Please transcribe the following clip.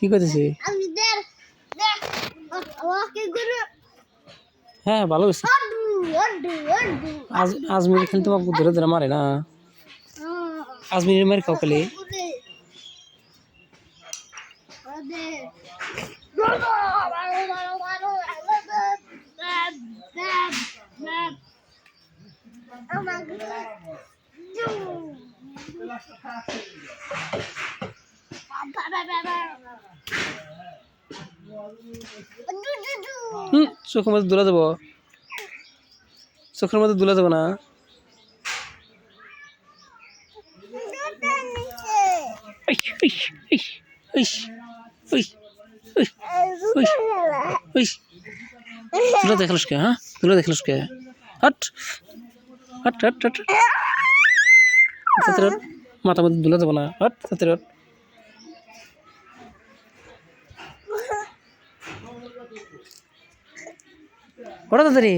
কি করতেছে? হ্যাঁ ভালো হয়েছে। আজমির খেলে তোমাকে ধরে ধরে মারে না? আজমিরের মার খাও খেলে? চোখের মধ্যে দুলা দেবো, চোখের মধ্যে দুলা দেবো না। তুলা দেখলস কে? হ্যাঁ তুলা দেখলস কে? হট হট হট হট, মাথার মধ্যে দুলা দেবো না। হট তাতে হট। ওটা তাড়াতাড়ি।